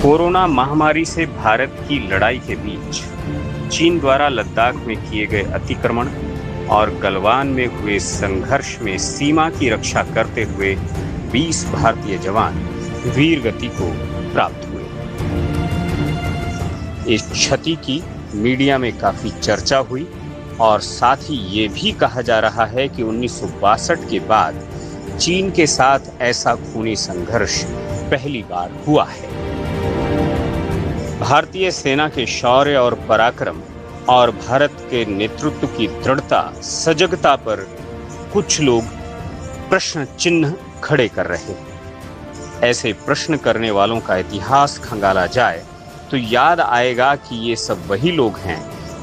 Corona महामारी से भारत की लड़ाई के बीच चीन द्वारा लद्दाख में किए गए अतिक्रमण और गलवान में हुए संघर्ष में सीमा की रक्षा करते हुए 20 भारतीय जवान वीर गति को प्राप्त हुए। इस क्षति की मीडिया में काफी चर्चा हुई और साथ ही ये भी कहा जा रहा है कि 1962 के बाद चीन के साथ ऐसा खूनी संघर्ष पहली बार हुआ है। भारतीय सेना के शौर्य और पराक्रम और भारत के नेतृत्व की दृढ़ता सजगता पर कुछ लोग प्रश्न चिन्ह खड़े कर रहे हैं। ऐसे प्रश्न करने वालों का इतिहास खंगाला जाए तो याद आएगा कि ये सब वही लोग हैं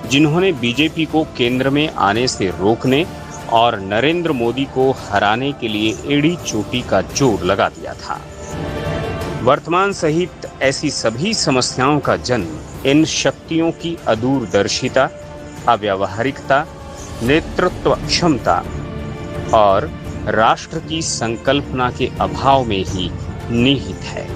जिन्होंने बीजेपी को केंद्र में आने से रोकने और नरेंद्र मोदी को हराने के लिए एड़ी चोटी का जोर लगा दिया था। वर्तमान सहित ऐसी सभी समस्याओं का जन्म इन शक्तियों की अदूरदर्शिता, अव्यावहारिकता, नेतृत्व क्षमता और राष्ट्र की संकल्पना के अभाव में ही निहित है।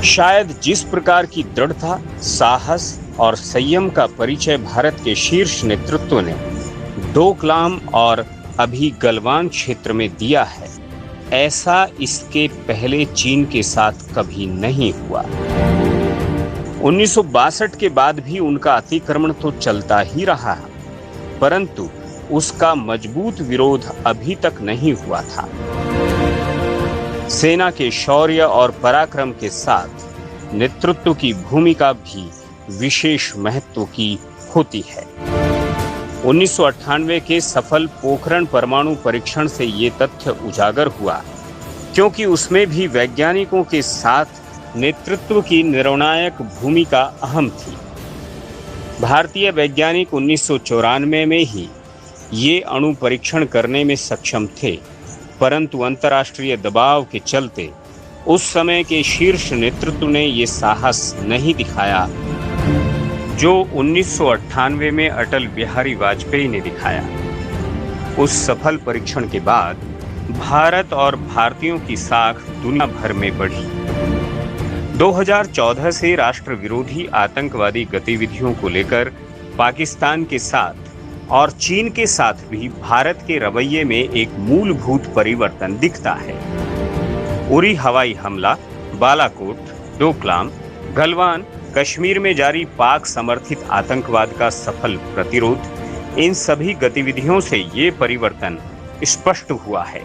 शायद जिस प्रकार की दृढ़ता, साहस और संयम का परिचय भारत के शीर्ष नेतृत्व ने डोकलाम और अभी गलवान क्षेत्र में दिया है, ऐसा इसके पहले चीन के साथ कभी नहीं हुआ। 1962 के बाद भी उनका अतिक्रमण तो चलता ही रहा है, परंतु उसका मजबूत विरोध अभी तक नहीं हुआ था। सेना के शौर्य और पराक्रम के साथ नेतृत्व की भूमिका भी विशेष महत्व की होती है। 1998 के सफल पोखरण परमाणु परीक्षण से ये तथ्य उजागर हुआ, क्योंकि उसमें भी वैज्ञानिकों के साथ नेतृत्व की निर्णायक भूमिका अहम थी। भारतीय वैज्ञानिक 1994 में ही ये अणु परीक्षण करने में सक्षम थे, परंतु अंतर्राष्ट्रीय दबाव के चलते उस समय के शीर्ष नेतृत्व ने ये साहस नहीं दिखाया जो 1998 में अटल बिहारी वाजपेयी ने दिखाया। उस सफल परीक्षण के बाद भारत और भारतीयों की साख दुनिया भर में बढ़ी। 2014 से राष्ट्र विरोधी आतंकवादी गतिविधियों को लेकर पाकिस्तान के साथ और चीन के साथ भी भारत के रवैये में एक मूलभूत परिवर्तन दिखता है। उरी हवाई हमला, बालाकोट, डोकलाम, गलवान, कश्मीर में जारी पाक समर्थित आतंकवाद का सफल प्रतिरोध, इन सभी गतिविधियों से ये परिवर्तन स्पष्ट हुआ है।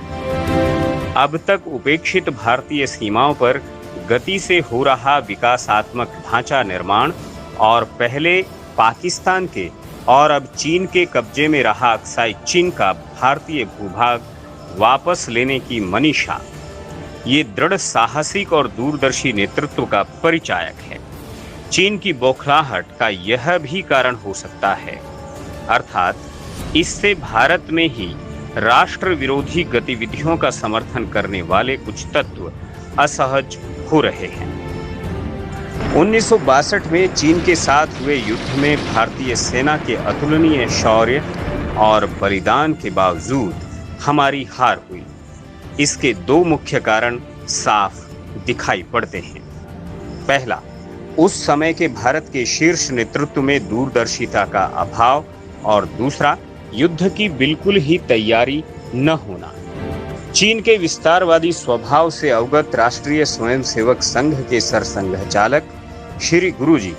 अब तक उपेक्षित भारतीय सीमाओं पर गति से हो रहा विकासात्मक ढांचा निर्माण और पहले पाकिस्तान के और अब चीन के कब्जे में रहा अक्साई चीन का भारतीय भूभाग वापस लेने की मनीषा, ये दृढ़ साहसिक और दूरदर्शी नेतृत्व का परिचायक है। चीन की बौखलाहट का यह भी कारण हो सकता है, अर्थात इससे भारत में ही राष्ट्र विरोधी गतिविधियों का समर्थन करने वाले कुछ तत्व असहज हो रहे हैं। 1962 में चीन के साथ हुए युद्ध में भारतीय सेना के अतुलनीय शौर्य और बलिदान के बावजूद हमारी हार हुई। इसके दो मुख्य कारण साफ दिखाई पड़ते हैं। पहला, उस समय के भारत के शीर्ष नेतृत्व में दूरदर्शिता का अभाव और दूसरा, युद्ध की बिल्कुल ही तैयारी न होना। चीन के विस्तारवादी स्वभाव से अवगत राष्ट्रीय स्वयंसेवक संघ के सरसंघचालक श्री गुरुजी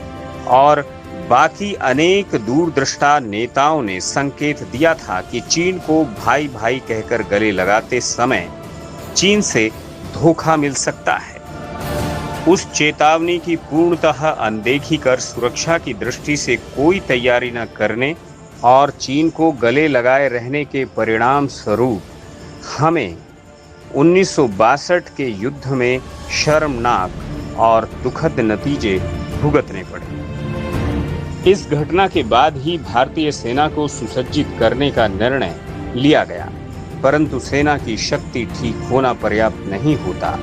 और बाकी अनेक दूरदृष्टा नेताओं ने संकेत दिया था कि चीन को भाई भाई कहकर गले लगाते समय चीन से धोखा मिल सकता है। उस चेतावनी की पूर्णतः अनदेखी कर सुरक्षा की दृष्टि से कोई तैयारी न करने और चीन को गले लगाए रहने के परिणाम स्वरूप हमें 1962 के युद्ध में शर्मनाक और दुखद नतीजे भुगतने पड़े। इस घटना के बाद ही भारतीय सेना को सुसज्जित करने का निर्णय लिया गया, परंतु सेना की शक्ति ठीक होना पर्याप्त नहीं होता।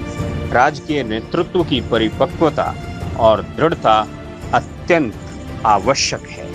राजकीय नेतृत्व की परिपक्वता और दृढ़ता अत्यंत आवश्यक है।